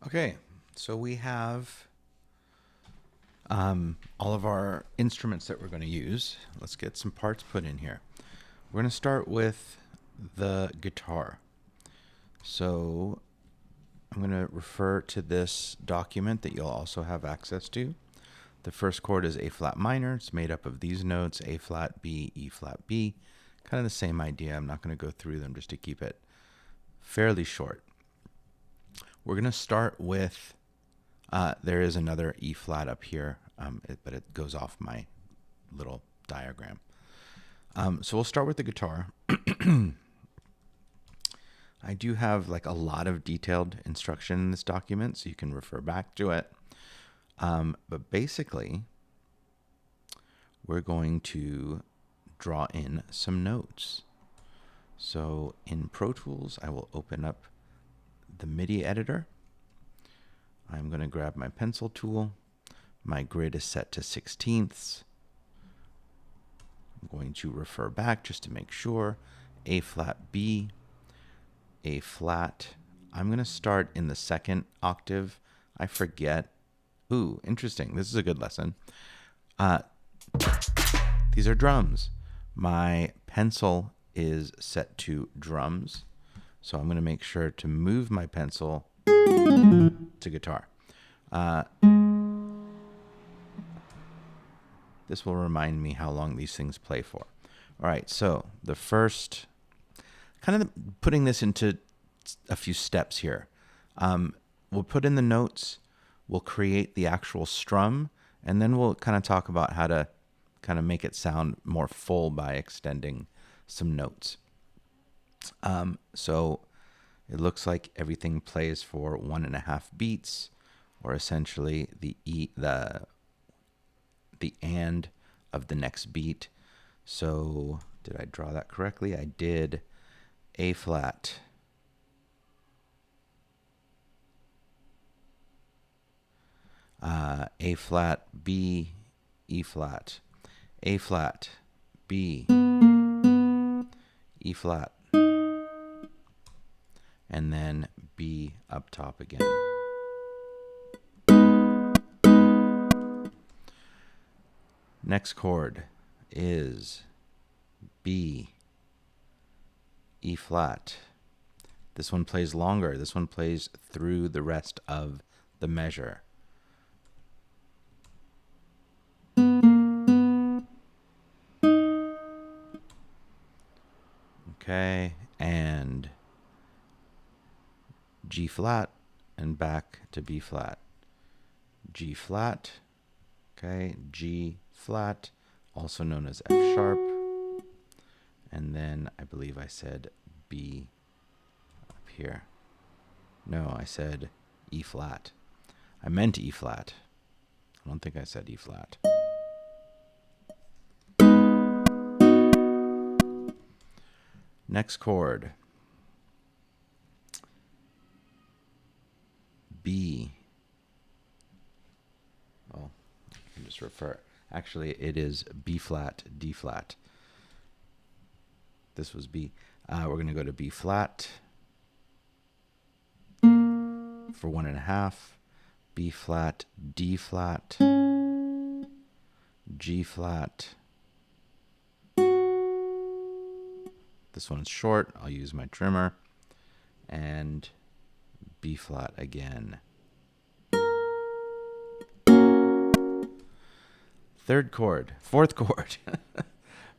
Okay, so we have all of our instruments that we're going to use. Let's get some parts put in here. We're going to start with the guitar. So I'm going to refer to this document that you'll also have access to. The first chord is A flat minor. It's made up of these notes, A flat, B, E flat, B. Kind of the same idea. I'm not going to go through them just to keep it fairly short. We're going to start with, there is another E flat up here, but it goes off my little diagram. So we'll start with the guitar. I do have like a lot of detailed instruction in this document, so you can refer back to it. But basically, we're going to draw in some notes. So in Pro Tools, I will open up the MIDI editor. I'm going to grab my pencil tool. My grid is set to 16ths. I'm going to refer back just to make sure. A flat, B, A flat. I'm going to start in the second octave. I forget. Ooh, interesting. This is a good lesson. These are drums. My pencil is set to drums. So I'm going to make sure to move my pencil to guitar. This will remind me how long these things play for. All right, so the first, kind of putting this into a few steps here. We'll put in the notes, we'll create the actual strum, and then we'll kind of talk about how to kind of make it sound more full by extending some notes. So it looks like everything plays for 1.5 beats, or essentially the and of the next beat. So did I draw that correctly? I did. A flat, A flat, B, E flat, A flat, B, E flat, and then B up top again. Next chord is B, E flat. This one plays longer. This one plays through the rest of the measure. Okay, and G flat and back to B flat. G flat, okay, G flat, also known as F sharp. And then I believe I said B up here. No, I said E flat. I meant E flat. I don't think I said E flat. Next chord. B. Oh, I can just refer. Actually, it is B flat, D flat. This was B. We're going to go to B flat for 1.5. B flat, D flat, G flat. This one's short. I'll use my trimmer. And B flat again. Fourth chord.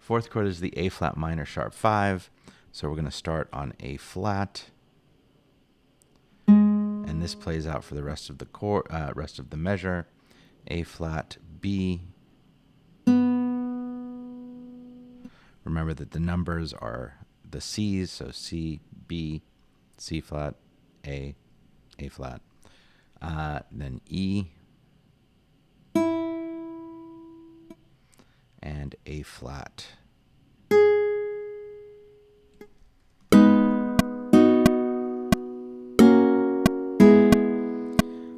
Fourth chord is the A flat minor sharp 5. So we're going to start on A flat. And this plays out for the rest of the chord, rest of the measure. A flat, B. Remember that the numbers are the C's, so C, B, C flat, A flat. Then E. And A flat.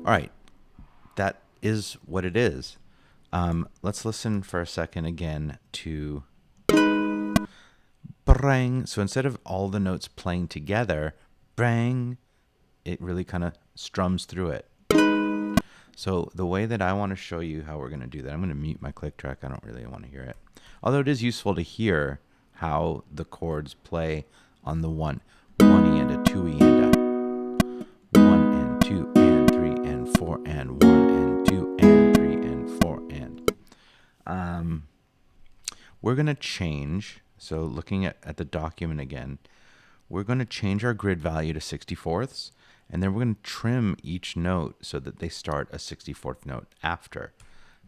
All right, that is what it is. Let's listen for a second again to brang. So instead of all the notes playing together, brang, it really kind of strums through it. So the way that I want to show you how we're going to do that, I'm going to mute my click track. I don't really want to hear it. Although it is useful to hear how the chords play on the 1. 1 E and a 2 E and a 1 and 2 and 3 and 4 and 1 and 2 and 3 and 4 and. We're going to change, so looking at the document again, we're going to change our grid value to 64ths, and then we're going to trim each note so that they start a 64th note after.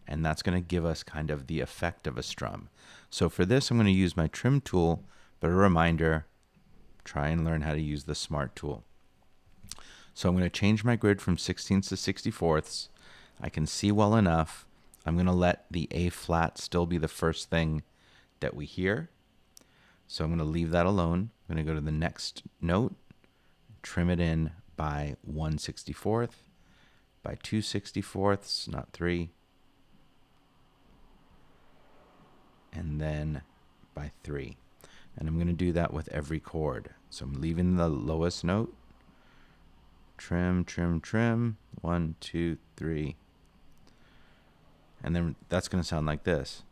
And that's going to give us kind of the effect of a strum. So for this, I'm going to use my trim tool, but a reminder, try and learn how to use the smart tool. So I'm going to change my grid from 16ths to 64ths. I can see well enough. I'm going to let the A flat still be the first thing that we hear. So I'm going to leave that alone. I'm going to go to the next note, trim it in by 1/64th, by 2/64ths, not 3, and then by 3. And I'm going to do that with every chord. So I'm leaving the lowest note, trim, trim, trim, 1, 2, 3. And then that's going to sound like this.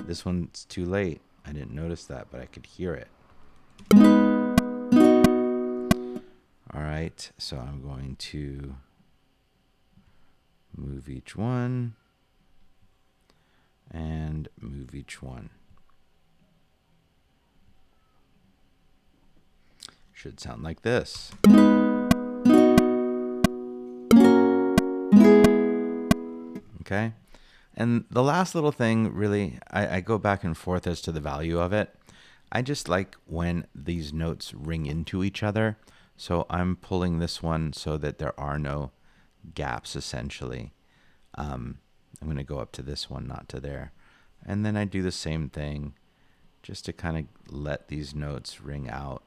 This one's too late. I didn't notice that, but I could hear it. All right, so I'm going to move each one and move each one. Should sound like this. Okay. And the last little thing, really, I go back and forth as to the value of it. I just like when these notes ring into each other. So I'm pulling this one so that there are no gaps, essentially. I'm going to go up to this one, not to there. And then I do the same thing just to kind of let these notes ring out.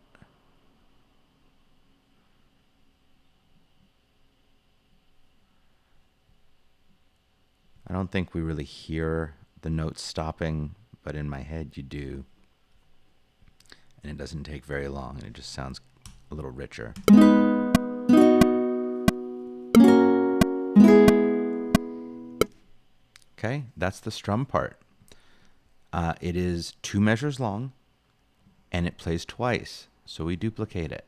I don't think we really hear the notes stopping, but in my head you do. And it doesn't take very long, and it just sounds a little richer. Okay, that's the strum part. It is 2 measures long, and it plays twice, so we duplicate it.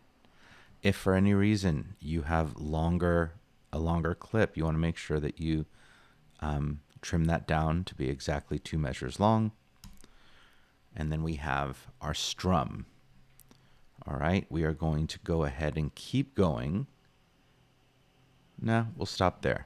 If for any reason you have a longer clip, you want to make sure that you trim that down to be exactly 2 measures long. And then we have our strum. All right, we are going to go ahead and keep going. No, we'll stop there.